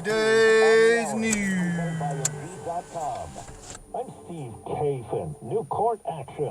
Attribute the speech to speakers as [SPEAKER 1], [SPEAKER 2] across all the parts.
[SPEAKER 1] today's news.
[SPEAKER 2] I'm Steve Kafin. New court action.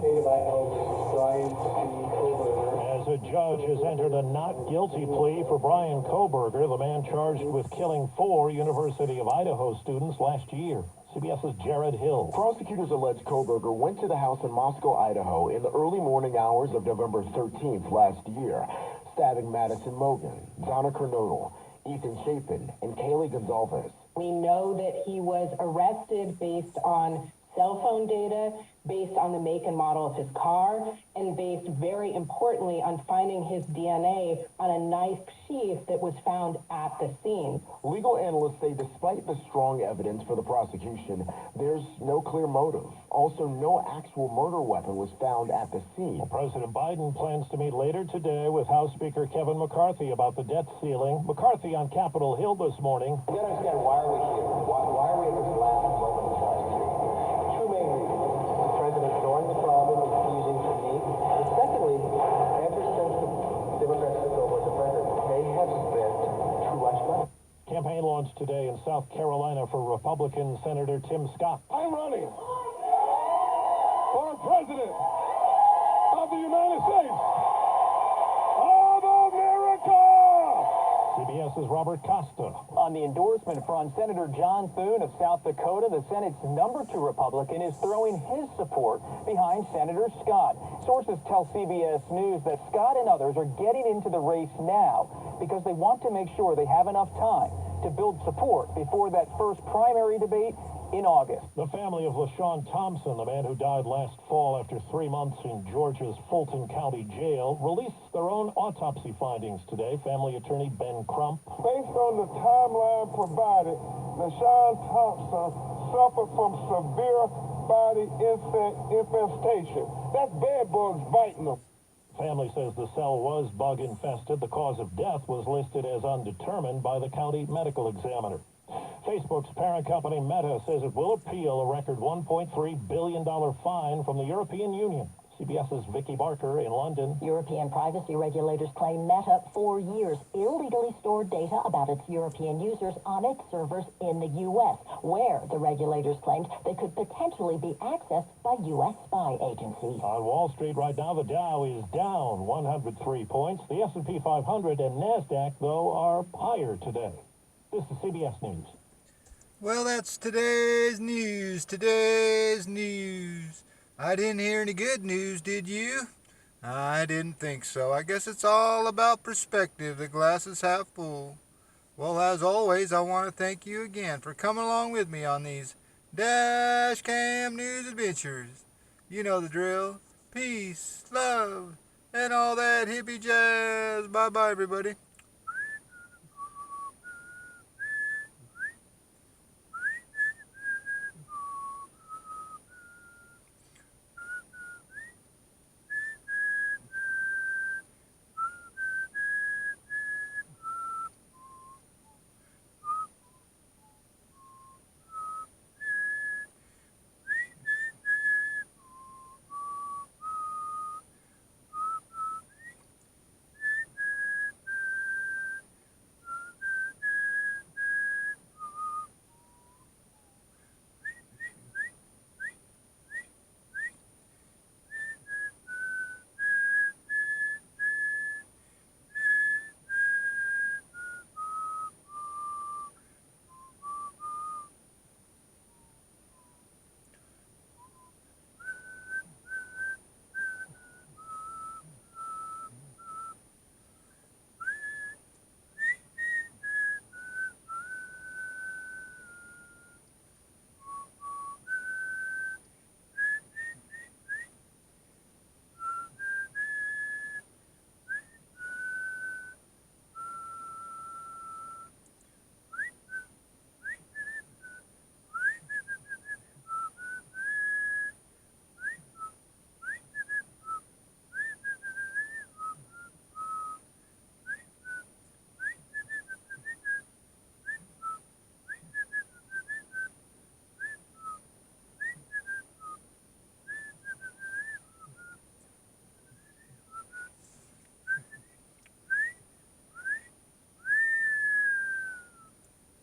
[SPEAKER 2] As a judge has entered a not guilty plea for Bryan Kohberger, the man charged with killing 4 University of Idaho students last year. CBS's Jared Hill.
[SPEAKER 3] Prosecutors allege Kohberger went to the house in Moscow, Idaho in the early morning hours of November 13th last year, stabbing Madison Mogen, Donna Kernodle, Ethan Chapin, and Kaylee Gonzalez.
[SPEAKER 4] We know that he was arrested based on cell phone data, based on the make and model of his car, and based, very importantly, on finding his DNA on a knife sheath that was found at the scene.
[SPEAKER 3] Legal analysts say despite the strong evidence for the prosecution, there's no clear motive. Also, no actual murder weapon was found at the scene.
[SPEAKER 2] Well, President Biden plans to meet later today with House Speaker Kevin McCarthy about the debt ceiling. McCarthy on Capitol Hill this morning.
[SPEAKER 5] You gotta understand, why are we here? Why are we at this last moment of trying to? Two main reasons. The president ignoring the problem and refusing to meet. And secondly, ever since the Democrats took over as the president, they have spent too much money.
[SPEAKER 2] Campaign launched today in South Carolina for Republican Senator Tim Scott.
[SPEAKER 6] I'm running for president of the United States of America.
[SPEAKER 2] CBS's Robert Costa.
[SPEAKER 7] On the endorsement front, Senator John Thune of South Dakota, the Senate's #2 Republican, is throwing his support behind Senator Scott. Sources tell CBS News that Scott and others are getting into the race now because they want to make sure they have enough time to build support before that first primary debate in August.
[SPEAKER 2] The family of LaShawn Thompson, the man who died last fall after 3 months in Georgia's Fulton County Jail, released their own autopsy findings today. Family attorney Ben Crump.
[SPEAKER 6] Based on the timeline provided, LaShawn Thompson suffered from severe body insect infestation. That's bed bugs biting him.
[SPEAKER 2] Family says the cell was bug infested. The cause of death was listed as undetermined by the county medical examiner. Facebook's parent company Meta says it will appeal a record $1.3 billion fine from the European Union. CBS's Vicky Barker in London.
[SPEAKER 8] European privacy regulators claim Meta, for years, illegally stored data about its European users on its servers in the U.S., where the regulators claimed they could potentially be accessed by U.S. spy agencies.
[SPEAKER 2] On Wall Street right now, the Dow is down 103 points. The S&P 500 and NASDAQ, though, are higher today. This is CBS News.
[SPEAKER 1] Well, that's today's news. Today's news. I didn't hear any good news, did you? I didn't think so. I guess it's all about perspective. The glass is half full. Well, as always, I want to thank you again for coming along with me on these Dash Cam News adventures. You know the drill. Peace, love, and all that hippie jazz. Bye-bye, everybody.